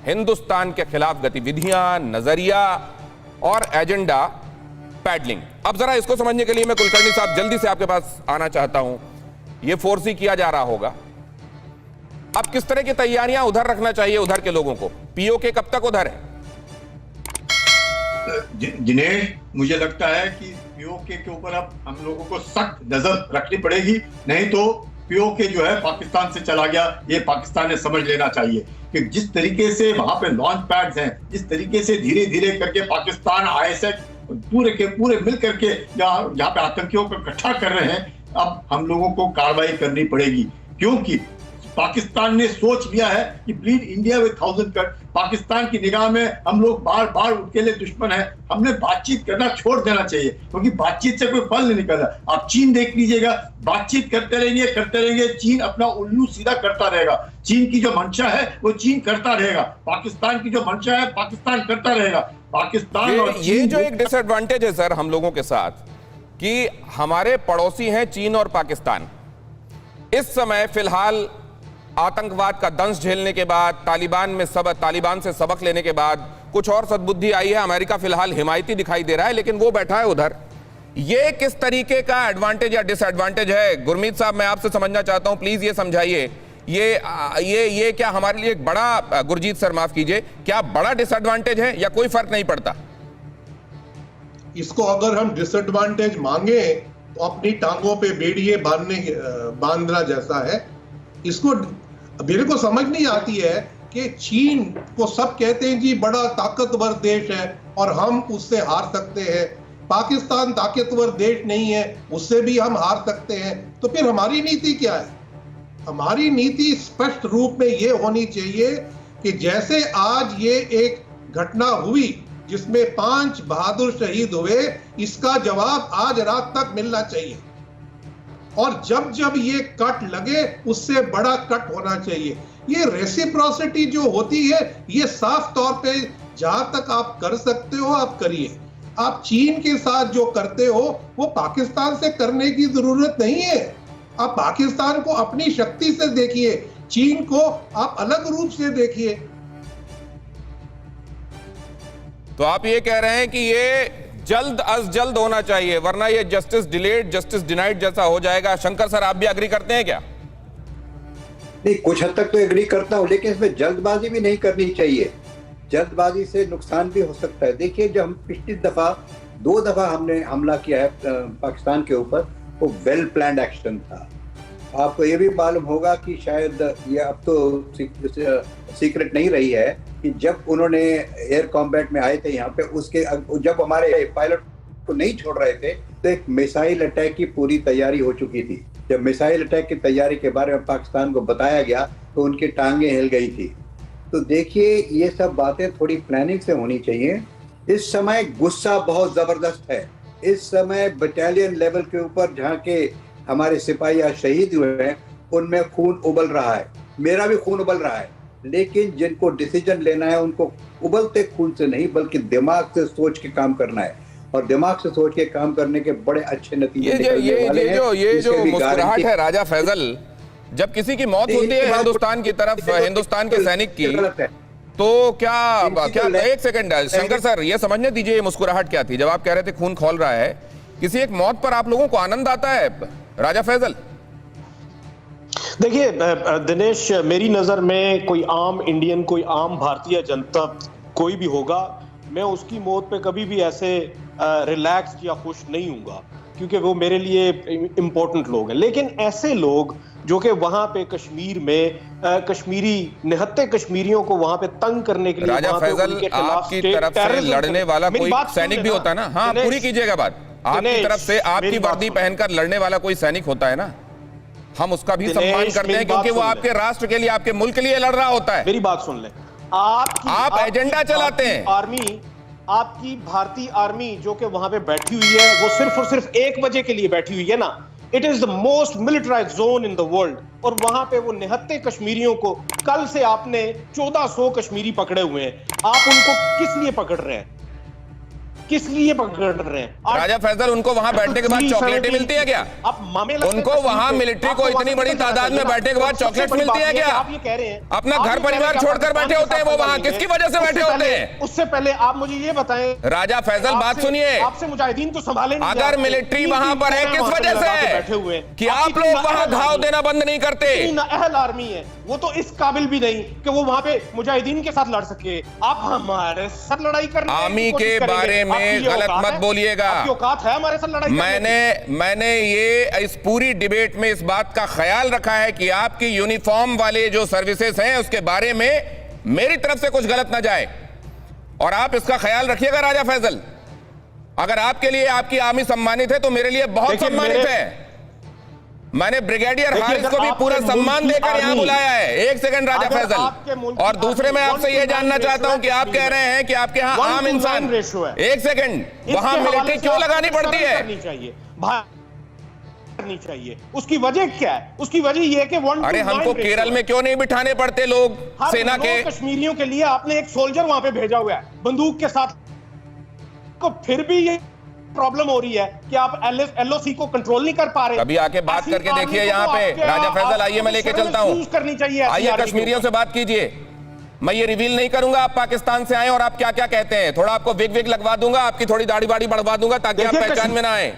हिंदुस्तान के खिलाफ गतिविधियां, नजरिया और एजेंडा पैडलिंग। अब जरा इसको समझने के लिए मैं कुलकर्णी साहब जल्दी से आपके पास आना चाहता हूं। यह फोर्सी किया जा रहा होगा, अब किस तरह की तैयारियां उधर रखना चाहिए उधर के लोगों को? पीओके कब तक उधर है? जिन्हें मुझे लगता है कि पीओके के ऊपर अब हम लोगों को सख्त नजर रखनी पड़ेगी, नहीं तो पीओके जो है पाकिस्तान से चला गया, ये पाकिस्तान ने समझ लेना चाहिए कि जिस तरीके से वहां पे लॉन्च पैड्स हैं, जिस तरीके से धीरे धीरे करके पाकिस्तान आईएसएफ पूरे के पूरे मिल करके यहाँ पे आतंकियों को इकट्ठा कर रहे हैं, अब हम लोगों को कार्रवाई करनी पड़ेगी। क्योंकि पाकिस्तान ने सोच लिया है कि bleed India with 1000 cut. Pakistan की निगाह में हम लोग बार बार उनके लिए दुश्मन है। हमने बातचीत करना छोड़ देना चाहिए, क्योंकि बातचीत से कोई फल नहीं निकल रहा। आप चीन देख लीजिएगा, बातचीत करते रहेंगे, चीन अपना उल्लू सीधा करता रहेगा। चीन की जो मंशा है वो चीन करता रहेगा, पाकिस्तान की जो मंशा है पाकिस्तान करता रहेगा। पाकिस्तान और ये जो एक डिसएडवांटेज है सर हम लोगों के साथ कि हमारे पड़ोसी हैं चीन और पाकिस्तान। इस समय फिलहाल आतंकवाद का दंश झेलने के बाद, तालिबान से सबक लेने के बाद कुछ और सद्बुद्धि आई है। अमेरिका फिलहाल हिमायती दिखाई दे रहा है, लेकिन वो बैठा है उधर। ये किस तरीके का एडवांटेज या डिसएडवांटेज है? गुरमीत साहब, मैं आपसे समझना चाहता हूं, प्लीज ये समझाइए। ये क्या हमारे लिए एक बड़ा, गुरजीत सर माफ कीजिए, क्या बड़ा डिसएडवांटेज है या कोई फर्क नहीं पड़ता? इसको अगर हम डिसएडवांटेज मांगे तो अपनी टांगों पे बेड़िए बांधना जैसा है। इसको मेरे को समझ नहीं आती है कि चीन को सब कहते हैं जी बड़ा ताकतवर देश है और हम उससे हार सकते हैं। पाकिस्तान ताकतवर देश नहीं है, उससे भी हम हार सकते हैं। तो फिर हमारी नीति क्या है? हमारी नीति स्पष्ट रूप में ये होनी चाहिए कि जैसे आज ये एक घटना हुई जिसमें 5 बहादुर शहीद हुए, इसका जवाब आज रात तक मिलना चाहिए। और जब जब ये कट लगे उससे बड़ा कट होना चाहिए। ये रेसिप्रोसिटी जो होती है, ये साफ तौर पे जहां तक आप कर सकते हो आप करिए। आप चीन के साथ जो करते हो वो पाकिस्तान से करने की जरूरत नहीं है। आप पाकिस्तान को अपनी शक्ति से देखिए, चीन को आप अलग रूप से देखिए। तो आप ये कह रहे हैं कि ये जल्द अज जल्द होना चाहिए, वरना ये जस्टिस डिलेड जस्टिस डिनाइड जैसा हो जाएगा। शंकर सर, आप भी एग्री करते हैं क्या? नहीं, कुछ हद तक तो एग्री करता हूं, लेकिन इसमें जल्दबाजी भी नहीं करनी चाहिए। जल्दबाजी से नुकसान भी हो सकता है। देखिए, जब हम पिछली दफा 2 दफा हमने हमला किया है पाकिस्तान के ऊपर, वो वेल प्लान्ड एक्शन था। आपको ये भी मालूम होगा कि शायद ये अब तो सीक्रेट नहीं रही है कि जब उन्होंने एयर कॉम्बैट में आए थे यहाँ पे, उसके जब हमारे पायलट को नहीं छोड़ रहे थे तो एक मिसाइल अटैक की पूरी तैयारी हो चुकी थी। जब मिसाइल अटैक की तैयारी के बारे में पाकिस्तान को बताया गया तो उनकी टांगें हिल गई थी। तो देखिए, ये सब बातें थोड़ी प्लानिंग से होनी चाहिए। इस समय गुस्सा बहुत जबरदस्त है। इस समय बटालियन लेवल के ऊपर जहाँ के हमारे सिपाही शहीद हुए हैं उनमें खून उबल रहा है, मेरा भी खून उबल रहा है। लेकिन जिनको डिसीजन लेना है उनको उबलते खून से नहीं बल्कि दिमाग से सोच के काम करना है, और दिमाग से सोच के काम करने के बड़े अच्छे नतीजे निकलने वाले हैं। ये जो मुस्कुराहट है राजा फैजल, जब किसी की मौत होती है हिंदुस्तान की तरफ, हिंदुस्तान के सैनिक की, तो क्या एक सेकंड शंकर सर, ये समझने दीजिए, ये मुस्कुराहट क्या थी? जब आप कह रहे थे खून खौल रहा है, किसी एक मौत पर आप लोगों को आनंद आता है राजा फैजल? देखिए दिनेश, मेरी नजर में कोई आम इंडियन, कोई आम भारतीय जनता कोई भी होगा, मैं उसकी मौत पे कभी भी ऐसे रिलैक्स या खुश नहीं हूँगा, क्योंकि वो मेरे लिए इम्पोर्टेंट लोग हैं। लेकिन ऐसे लोग जो कि वहां पे कश्मीर में कश्मीरी निहत्ते कश्मीरियों को वहां पे तंग करने के लिए, राजा फैजल, आपकी तरफ से लड़ने वाला कोई सैनिक भी होता है ना? हाँ, पूरी कीजिएगा बात। आपकी तरफ से आपकी वर्दी पहनकर लड़ने वाला कोई सैनिक होता है ना, हम उसका भी सम्मान करते हैं, क्योंकि वो आपके राष्ट्र के लिए, आपके मुल्क के लिए लड़ रहा होता है। मेरी बात सुन ले। आप एजेंडा चलाते हैं। आपकी भारतीय आर्मी जो कि वहां पे बैठी हुई है, वो सिर्फ और सिर्फ 1 बजे के लिए बैठी हुई है ना। It is the most militarized zone in the world, और वहां पे वो निहत्ते कश्मीरियों को, कल से आपने 1400 कश्मीरी पकड़े हुए हैं, आप उनको किस लिए पकड़ रहे हैं? किस लिए पकड़ रहे हैं? राजा फैसल, उनको वहां बैठने के बाद चॉकलेटें मिलती है क्या? आप मामे लगते हैं उनको कश्मीर वहां पे। मिलिट्री को आपको इतनी वहां बड़ी से निकलना तादाद में चाहिए ना। बैठने के बाद सबसे चॉकलेट्स बड़ी मिलती बात है ये क्या? आप ये कह रहे हैं, अपना आप घर ये कह रहे परिवार हैं कि छोड़कर बैठे होते हैं वो वहां, पाकिस्तान किसकी वजह से बैठे होते हैं? उससे पहले आप मुझे ये बताएं, राजा फैसल, बात सुनिए, आपसे मुजाहिदीन को संभाले नहीं अगर जाते। मिलिट्री 3 वहां पर है, दिन किस वहां वजह लगा के से बैठे हुए हैं कि आप लोग वहां घाव देना बंद नहीं करते? अहल आर्मी है, वो तो इस काबिल भी नहीं कि वो वहां पे मुजाहिदीन के साथ लड़ सके। आप हमारे साथ लड़ाई करने की आर्मी कोशिश के करेंगे। बारे में आपकी ये गलत औकात मत है? बोलिएगा। आपकी औकात है हमारे साथ लड़ाई करने की? मैंने ये इस पूरी डिबेट में इस बात का ख्याल रखा है कि आपकी यूनिफॉर्म वाले जो सर्विसेज हैं उसके बारे में मेरी तरफ से कुछ गलत ना जाए, और आप इसका ख्याल रखिएगा राजा फैसल। अगर आपके लिए आपकी आर्मी सम्मानित है तो मेरे लिए बहुत सम्मानित है। मैंने ब्रिगेडियर हारिस को भी पूरा सम्मान देकर यहां बुलाया है। एक सेकंड राजा फैसल, और दूसरे मैं आपसे यह जानना चाहता हूं कि आप कह रहे हैं कि आपके यहां आम इंसान, एक सेकंड, वहां मिलिट्री क्यों लगानी पड़ती है? करनी चाहिए। उसकी वजह क्या है? उसकी वजह यह है कि अरे हमको केरल में क्यों नहीं बिठाने पड़ते लोग सेना के? कश्मीरियों के लिए आपने एक सोल्जर वहां पे भेजा हुआ है बंदूक के साथ, तो फिर भी ये प्रॉब्लम हो रही है कि आप एलओसी को कंट्रोल नहीं कर पा रहे। कभी आके बात करके देखिए यहाँ पे राजा फैसल, आइए मैं लेके चलता हूँ, करनी चाहिए, आइए कश्मीरियों से बात कीजिए। मैं ये रिवील नहीं करूंगा आप पाकिस्तान से आए और आप क्या क्या कहते हैं, थोड़ा आपको विग लगवा दूंगा, आपकी थोड़ी दाढ़ी बाड़ी बढ़वा दूंगा ताकि आप पहचान में ना आए,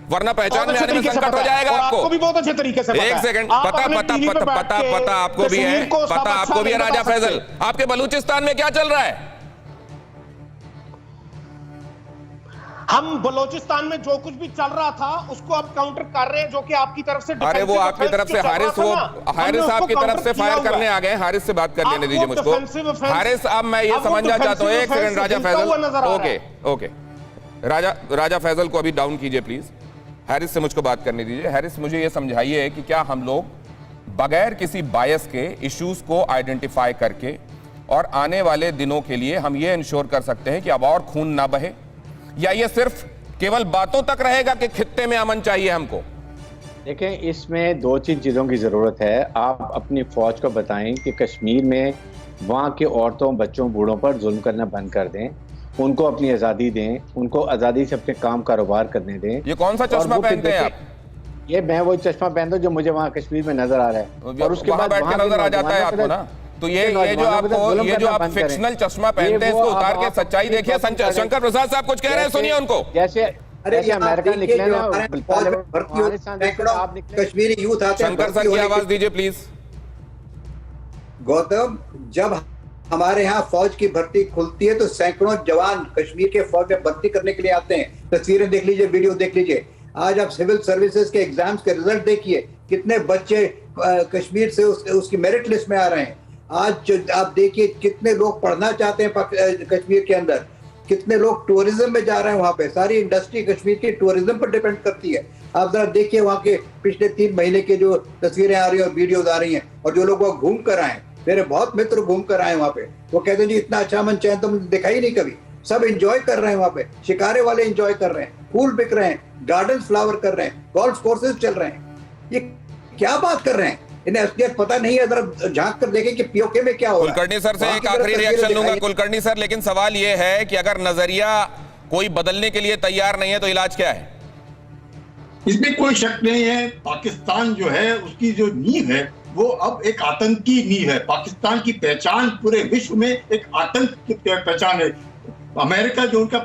वरना पहचान में आने में संकट हो जाएगा आपको भी बहुत अच्छे तरीके से। एक सेकंड, पता आपको भी है, पता आपको भी है राजा फैसल, आपके बलूचिस्तान में क्या चल रहा है? हम बलोचिस्तान में जो कुछ भी चल रहा था उसको अब काउंटर कर रहे हैं, जो कि आपकी तरफ से। अरे वो आपकी तरफ से हारिस आपकी तरफ से फायर करने आ गए। हारिस से बात कर लेने दीजिए मुझको। हारिस, अब मैं ये समझना चाहता हूँ, एक सेकंड राजा फैसल, ओके राजा फैसल को अभी डाउन कीजिए प्लीज। हारिस से मुझको बात करने दीजिए। हारिस, मुझे ये समझाइए कि क्या हम लोग बगैर किसी बायस के इश्यूज को आइडेंटिफाई करके और आने वाले दिनों के लिए हम ये इंश्योर कर सकते हैं कि अब और खून ना बहे, या ये सिर्फ केवल बातों तक रहेगा कि खित्ते में अमन चाहिए हमको? देखें, इसमें 2-3 चीज़ों की ज़रूरत है। आप अपनी फौज को बताएं कि कश्मीर में वहाँ के औरतों, बच्चों, बूढ़ों पर जुल्म करना बंद कर दें, उनको अपनी आज़ादी दें, उनको आज़ादी से अपने काम कारोबार करने दें। ये कौन सा चश्मा पहनते हैं आप? ये मैं वही चश्मा पहनता हूँ जो मुझे वहाँ कश्मीर में नजर आ रहा है, और उसके बाद बैठ के नजर आ जाता है आपको ना। तो ये जो आप फिक्शनल चश्मा पहनते हैं इसको उतार के सच्चाई देखिए। शंकर प्रसाद साहब कुछ कह रहे हैं, सुनिए उनको। जैसे अमेरिका निकले ना, कश्मीरी यूथ आते हैं। शंकर सर की आवाज दीजिए प्लीज। गौतम, जब हमारे यहाँ फौज की भर्ती खुलती है तो सैकड़ों जवान कश्मीर के फौज में भर्ती करने के लिए आते हैं। तस्वीरें देख लीजिए, वीडियो देख लीजिए। आज आप सिविल सर्विसेज के एग्जाम्स के रिजल्ट देखिए, कितने बच्चे कश्मीर से उसकी मेरिट लिस्ट में आ रहे हैं। आज आप देखिए कितने लोग पढ़ना चाहते हैं कश्मीर के अंदर, कितने लोग टूरिज्म में जा रहे हैं। वहाँ पे सारी इंडस्ट्री कश्मीर की टूरिज्म पर डिपेंड करती है। आप जरा देखिए वहाँ के पिछले 3 महीने के जो तस्वीरें आ रही है और वीडियोज आ रही हैं, और जो लोग वहाँ घूम कर आए, मेरे बहुत मित्र घूम कर आए वहाँ पे, वो कहते हैं जी इतना अच्छा मन चैन तो मुझे दिखा ही नहीं कभी। सब एंजॉय कर रहे हैं वहाँ पे, शिकारे वाले एंजॉय कर रहे हैं, फूल बिक रहे हैं, गार्डन फ्लावर कर रहे हैं, गोल्फ कोर्सेज चल रहे हैं। ये क्या बात कर रहे हैं? इन्हें असलियत पता नहीं है। जरा झांक कर देखें कि पीओके में क्या हो रहा है। कुलकर्णी सर से एक आखिरी रिएक्शन लूंगा। कुलकर्णी सर, लेकिन सवाल यह है कि अगर नजरिया कोई बदलने के लिए तैयार नहीं है तो इलाज क्या है? इसमें कोई शक नहीं है, पाकिस्तान जो है उसकी जो नींव है वो अब एक आतंकी नींव है। पाकिस्तान की पहचान पूरे विश्व में एक आतंक की पहचान है। अमेरिका जो उनका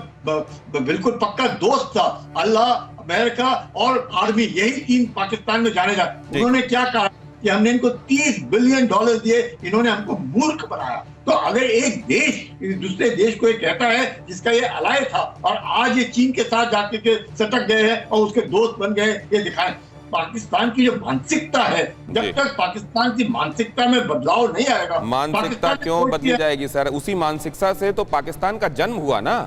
बिल्कुल पक्का दोस्त था, अल्लाह, अमेरिका और आर्मी, यही 3 पाकिस्तान में जाने जाते। उन्होंने क्या कहा कि हमने इनको $30 बिलियन दिए, इन्होंने हमको मूर्ख बनाया। तो अगर एक देश दूसरे देश को ये कहता है जिसका ये अलाय था, और आज ये चीन के साथ जाके के सटक गए हैं और उसके दोस्त बन गए, ये दिखाएं पाकिस्तान की जो मानसिकता है। जब तक पाकिस्तान की मानसिकता में बदलाव नहीं आएगा, मानसिकता क्यों बदली जाएगी सर? उसी मानसिकता से तो पाकिस्तान का जन्म हुआ ना।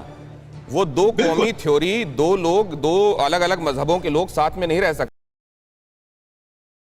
वो 2 कौमी थ्योरी, 2 लोग, 2 अलग अलग मजहबों के लोग साथ में नहीं रह सकते।